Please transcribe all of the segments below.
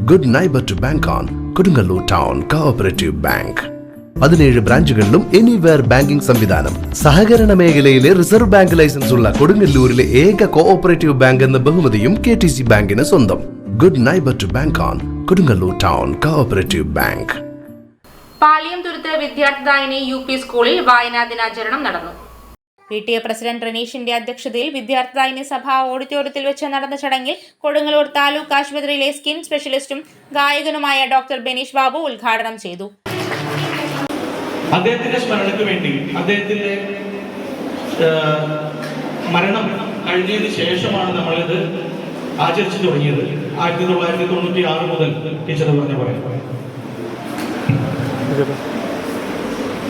Good neighbour to bank on Kodungallur town cooperative bank. 17 ബ്രാഞ്ചുകളിലും anywhere banking സംവിധാനം. സഹകരണ മേഖലയിലെ റിസർവ് ബാങ്ക് ലൈസൻസ് ഉള്ള കൊടുങ്ങല്ലൂരിലെ ഏക കോഓപ്പറേറ്റീവ് ബാങ്ക് എന്ന ബഹുമതിയും KTC ബാങ്കിന് സ്വന്തം. Good neighbour to bank on Kodungallur town cooperative bank. Paliyamthuruth Vidyarthidayini UP സ്കൂളിൽ വായനാ ദിനാചരണം നടന്നു. PTA പ്രസിഡന്റ് റനീഷിന്റെ അധ്യക്ഷതയിൽ വിദ്യാർത്ഥിദായിനി സഭ ഓഡിറ്റോറിയത്തിൽ വെച്ച് നടന്ന ചടങ്ങിൽ കൊടുങ്ങല്ലൂർ താലൂക്ക് ആശുപത്രിയിലെ സ്കിൻ സ്പെഷ്യലിസ്റ്റും ഗായകനുമായ ഡോക്ടർ ബെനീഷ് ബാബു ഉദ്ഘാടനം ചെയ്തു. അദ്ദേഹത്തിന്റെ സ്മരണയ്ക്ക് വേണ്ടി അദ്ദേഹത്തിന്റെ മരണം കഴിഞ്ഞതിന് ശേഷമാണ് നമ്മളിത് ആചരിച്ചു തുടങ്ങിയത്. 1996 മുതൽ ടീച്ചർ പറഞ്ഞ പോലെ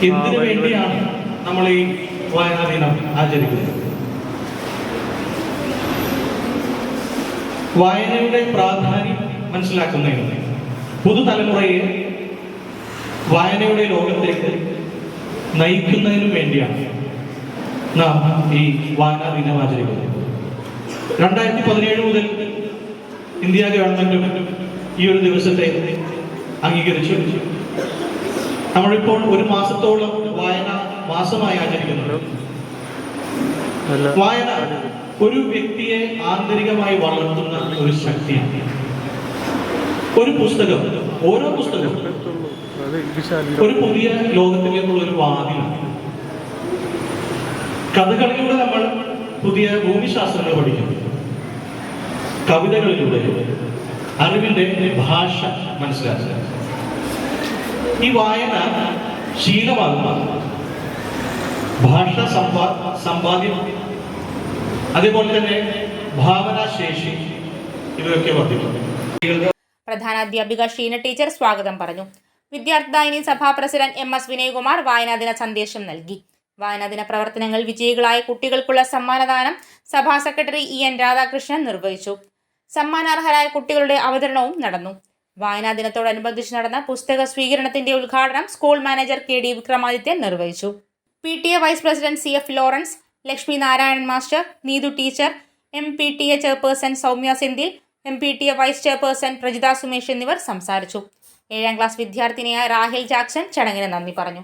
എന്തിനു വേണ്ടിയാണ് നമ്മൾ ഈ വായനാ ദിനം ആചരിക്കുന്നത്? വായനയുടെ പ്രാധാന്യം മനസ്സിലാക്കുന്നതിന്, പുതുതലമുറയെ വായനയുടെ ലോകത്തേക്ക് നയിക്കുന്നതിനും വേണ്ടിയാണ് നാം ഈ വായനാ ദിനം ആചരിക്കുന്നത്. 2017 മുതൽ ഇന്ത്യ ഗവൺമെന്റും ഈ ഒരു ദിവസത്തെ അംഗീകരിച്ചു. നമ്മളിപ്പോൾ 1 മാസത്തോളം വായന മാസമായി ആചരിക്കുന്നുണ്ട്. വായന ഒരു വ്യക്തിയെ ആന്തരികമായി വളർത്തുന്ന ഒരു ശക്തിയാണ്. ഒരു പുസ്തകം, ഓരോ പുസ്തകവും ഒരു പുതിയ ലോകത്തിലേക്കുള്ള ഒരു വാതിലാണ്. കഥകളിലൂടെ നമ്മൾ പുതിയ ഭൂമിശാസ്ത്രങ്ങൾ പഠിക്കുന്നു. കവിതകളിലൂടെ അറിവിന്റെ ഭാഷ മനസ്സിലാക്കുക. ഈ വായന ശീലമാകുമ്പോൾ ഭാഷ സമ്പാദ്യം, അതേപോലെ തന്നെ ഭാവനാശേഷി ഇവയൊക്കെ വർദ്ധിക്കുന്നു. പ്രധാനാധ്യാപിക ഷീന ടീച്ചർ സ്വാഗതം പറഞ്ഞു. വിദ്യാർത്ഥിദായിനി സഭാ പ്രസിഡന്റ് MS വിനയകുമാർ വായനാദിന സന്ദേശം നൽകി. വായനാദിന പ്രവർത്തനങ്ങൾ വിജയികളായ കുട്ടികൾക്കുള്ള സമ്മാനദാനം സഭാ സെക്രട്ടറി EN രാധാകൃഷ്ണൻ നിർവഹിച്ചു. സമ്മാനാർഹരായ കുട്ടികളുടെ അവതരണവും നടന്നു. വായനാ ദിനത്തോടനുബന്ധിച്ച് നടന്ന പുസ്തക സ്വീകരണത്തിന്റെ ഉദ്ഘാടനം സ്കൂൾ മാനേജർ KD വിക്രമാദിത്യൻ നിർവഹിച്ചു. PTA vice president CF Lawrence, Lakshmi Narayanan master, Neethu teacher, MPTA chairperson Soumya Senthil, MPTA vice chairperson Prajitha Sumesh എന്നിവർ സംസാരിച്ചു. 7ാം ക്ലാസ് വിദ്യാർത്ഥിനിയായ രാഹിൽ ജാക്സൺ ചടങ്ങിന് നന്ദി പറഞ്ഞു.